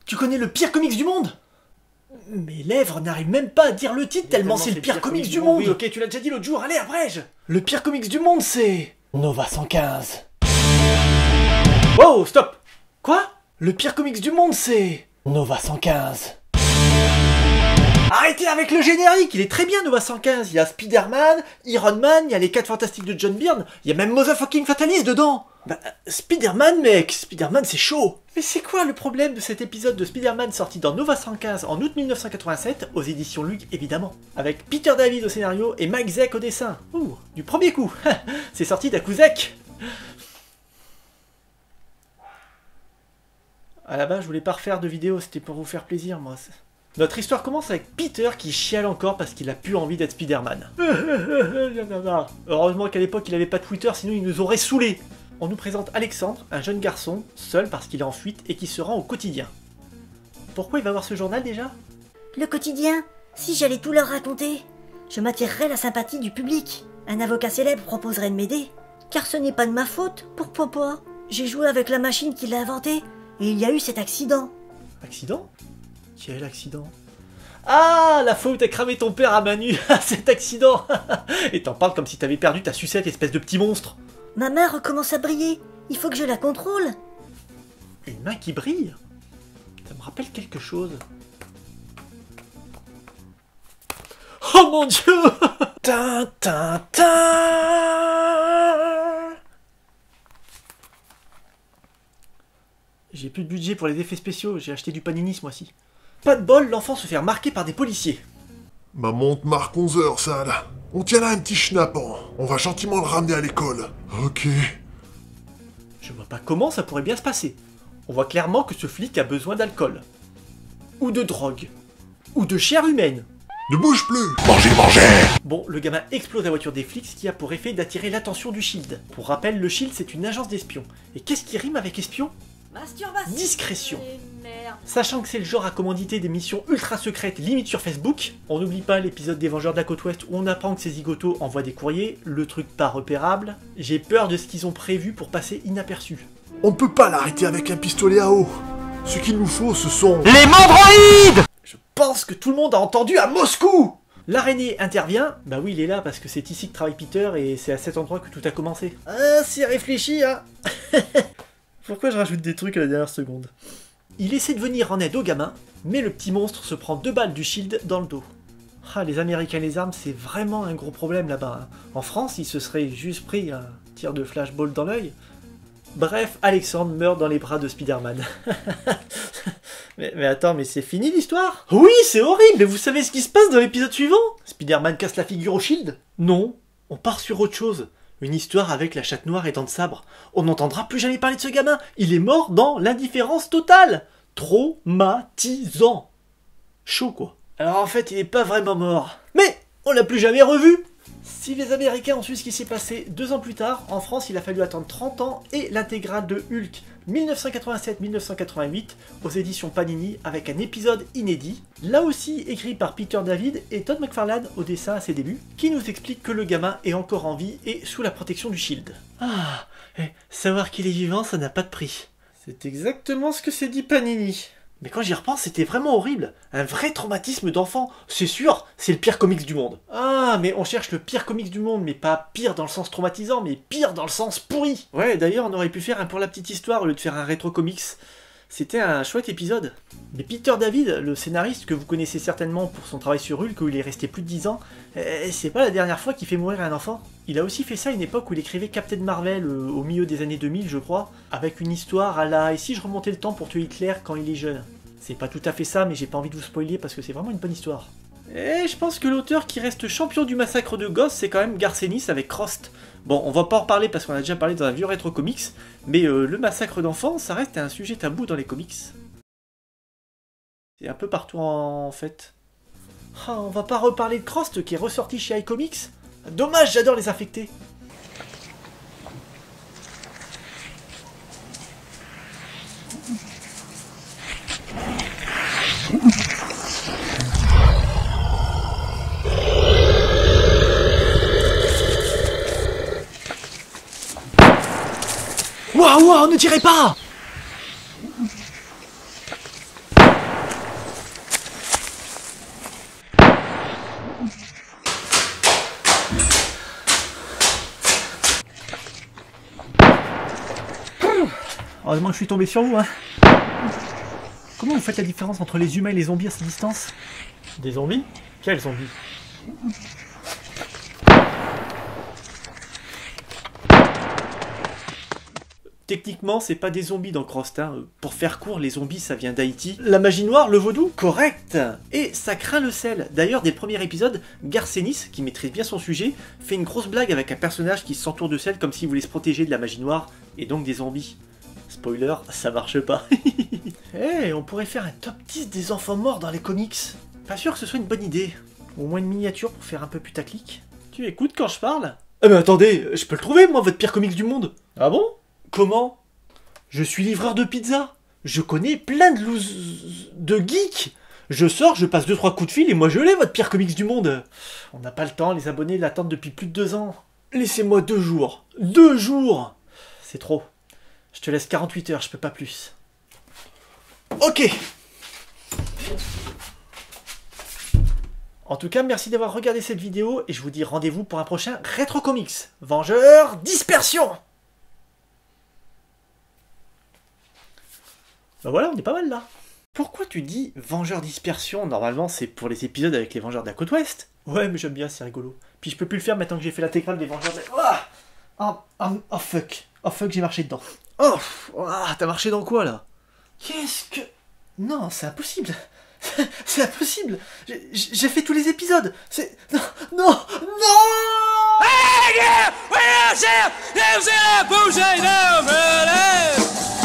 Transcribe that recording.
Tu connais le pire comics du monde? Mes lèvres n'arrivent même pas à dire le titre tellement c'est le pire comics du monde. Oui, ok, tu l'as déjà dit l'autre jour, allez, abrège. Le pire comics du monde, c'est... Nova 115. Wow, stop. Quoi? Le pire comics du monde, c'est... Nova 115. Arrêtez avec le générique, il est très bien Nova 115. Il y a Spider-Man, Iron Man, il y a les 4 Fantastiques de John Byrne, il y a même Motherfucking Fatalist dedans. Bah, Spider-Man, mec, Spider-Man c'est chaud. Mais c'est quoi le problème de cet épisode de Spider-Man sorti dans Nova 115 en août 1987, aux éditions Luc évidemment, avec Peter David au scénario et Mike Zeck au dessin. Ouh, du premier coup. C'est sorti d'un coup sec. À la base, je voulais pas refaire de vidéo, c'était pour vous faire plaisir, moi. Notre histoire commence avec Peter qui chiale encore parce qu'il a plus envie d'être Spider-Man. Heureusement qu'à l'époque il avait pas Twitter, sinon il nous aurait saoulés. On nous présente Alexandre, un jeune garçon, seul parce qu'il est en fuite et qui se rend au quotidien. Pourquoi il va voir ce journal déjà? Le quotidien? Si j'allais tout leur raconter, je m'attirerais la sympathie du public. Un avocat célèbre proposerait de m'aider. Car ce n'est pas de ma faute, pourquoi pas? J'ai joué avec la machine qui l'a inventée et il y a eu cet accident. Accident? Quel accident? Ah, la fois où t'as cramé ton père à main nue, cet accident. Et t'en parles comme si t'avais perdu ta sucette, espèce de petit monstre. Ma main recommence à briller, il faut que je la contrôle. Une main qui brille? Ça me rappelle quelque chose. Oh mon dieu! Tin, tin, tin. J'ai plus de budget pour les effets spéciaux, j'ai acheté du Panini ce mois-ci. Pas de bol, l'enfant se fait remarquer par des policiers. Ma montre marque 11h, Sal. On tient là un petit schnappant. On va gentiment le ramener à l'école. Ok. Je vois pas comment ça pourrait bien se passer. On voit clairement que ce flic a besoin d'alcool. Ou de drogue. Ou de chair humaine. Ne bouge plus! Mangez, mangez! Bon, le gamin explose la voiture des flics, ce qui a pour effet d'attirer l'attention du SHIELD. Pour rappel, le SHIELD c'est une agence d'espions. Et qu'est-ce qui rime avec espion? Masturbation. Discrétion. Merde. Sachant que c'est le genre à commanditer des missions ultra secrètes limite sur Facebook, on n'oublie pas l'épisode des Vengeurs de la Côte Ouest où on apprend que ces zigotos envoient des courriers, le truc pas repérable. J'ai peur de ce qu'ils ont prévu pour passer inaperçu. On ne peut pas l'arrêter avec un pistolet à eau. Ce qu'il nous faut, ce sont... Les mandroïdes! Je pense que tout le monde a entendu à Moscou! L'araignée intervient, bah oui il est là parce que c'est ici que travaille Peter et c'est à cet endroit que tout a commencé. Ah c'est réfléchi hein. Pourquoi je rajoute des trucs à la dernière seconde? Il essaie de venir en aide au gamin, mais le petit monstre se prend 2 balles du SHIELD dans le dos. Ah les Américains et les armes c'est vraiment un gros problème là-bas. Hein. En France il se serait juste pris un tir de flashball dans l'œil. Bref, Alexandre meurt dans les bras de Spider-Man. mais attends, mais c'est fini l'histoire? Oui, c'est horrible, mais vous savez ce qui se passe dans l'épisode suivant? Spider-Man casse la figure au SHIELD? Non, on part sur autre chose. Une histoire avec la chatte noire et dents de sabre. On n'entendra plus jamais parler de ce gamin. Il est mort dans l'indifférence totale. Traumatisant. Chaud quoi. Alors en fait, il est pas vraiment mort. Mais on l'a plus jamais revu. Si les Américains ont su ce qui s'est passé 2 ans plus tard, en France il a fallu attendre 30 ans et l'intégrale de Hulk 1987-1988 aux éditions Panini avec un épisode inédit, là aussi écrit par Peter David et Todd McFarlane au dessin à ses débuts, qui nous explique que le gamin est encore en vie et sous la protection du SHIELD. Ah, savoir qu'il est vivant ça n'a pas de prix. C'est exactement ce que s'est dit Panini. Mais quand j'y repense, c'était vraiment horrible. Un vrai traumatisme d'enfant. C'est sûr, c'est le pire comics du monde. Ah, mais on cherche le pire comics du monde, mais pas pire dans le sens traumatisant, mais pire dans le sens pourri. Ouais, d'ailleurs, on aurait pu faire un pour la petite histoire au lieu de faire un rétro comics. C'était un chouette épisode. Mais Peter David, le scénariste que vous connaissez certainement pour son travail sur Hulk où il est resté plus de 10 ans, c'est pas la dernière fois qu'il fait mourir un enfant. Il a aussi fait ça à une époque où il écrivait Captain Marvel au milieu des années 2000 je crois, avec une histoire à la « Et si je remontais le temps pour tuer Hitler quand il est jeune ?» C'est pas tout à fait ça mais j'ai pas envie de vous spoiler parce que c'est vraiment une bonne histoire. Et je pense que l'auteur qui reste champion du massacre de gosses c'est quand même Garcenis avec Crost. Bon, on va pas en reparler parce qu'on a déjà parlé dans un vieux rétro comics, mais le massacre d'enfants, ça reste un sujet tabou dans les comics. C'est un peu partout en fait. Ah, on va pas reparler de Crost qui est ressorti chez iComics. Dommage, j'adore les infectés. Waouh, ne tirez pas! Heureusement que je suis tombé sur vous, hein. Comment vous faites la différence entre les humains et les zombies à cette distance? Des zombies? Quels zombies? Techniquement, c'est pas des zombies dans Crost, hein. Pour faire court, les zombies, ça vient d'Haïti. La magie noire, le vaudou? Correct. Et ça craint le sel. D'ailleurs, dès le premier épisode, Garcenis, qui maîtrise bien son sujet, fait une grosse blague avec un personnage qui s'entoure de sel comme s'il voulait se protéger de la magie noire, et donc des zombies. Spoiler, ça marche pas. Hey, on pourrait faire un top 10 des enfants morts dans les comics. Pas sûr que ce soit une bonne idée. Au moins une miniature pour faire un peu putaclic. Tu écoutes quand je parle? Ah mais attendez, je peux le trouver, moi, votre pire comics du monde. Ah bon? Comment? Je suis livreur de pizza. Je connais plein de geeks. Je sors, je passe 2-3 coups de fil et moi je l'ai, votre pire comics du monde. On n'a pas le temps, les abonnés l'attendent depuis plus de 2 ans. Laissez-moi 2 jours. 2 jours! C'est trop. Je te laisse 48 heures, je peux pas plus. Ok. En tout cas, merci d'avoir regardé cette vidéo et je vous dis rendez-vous pour un prochain Rétro Comics. Vengeurs Dispersion! Bah voilà, on est pas mal là. Pourquoi tu dis Vengeurs Dispersion? Normalement, c'est pour les épisodes avec les Vengeurs de la Côte Ouest. Ouais, mais j'aime bien, c'est rigolo. Puis je peux plus le faire maintenant que j'ai fait l'intégrale des Vengeurs de... Oh fuck. Oh fuck, j'ai marché dedans. Oh, t'as marché dans quoi là? Qu'est-ce que... Non, c'est impossible. C'est impossible. J'ai fait tous les épisodes. C'est... Non, non, non! Hey, yeah! Where's it? There's a bougie, no, really?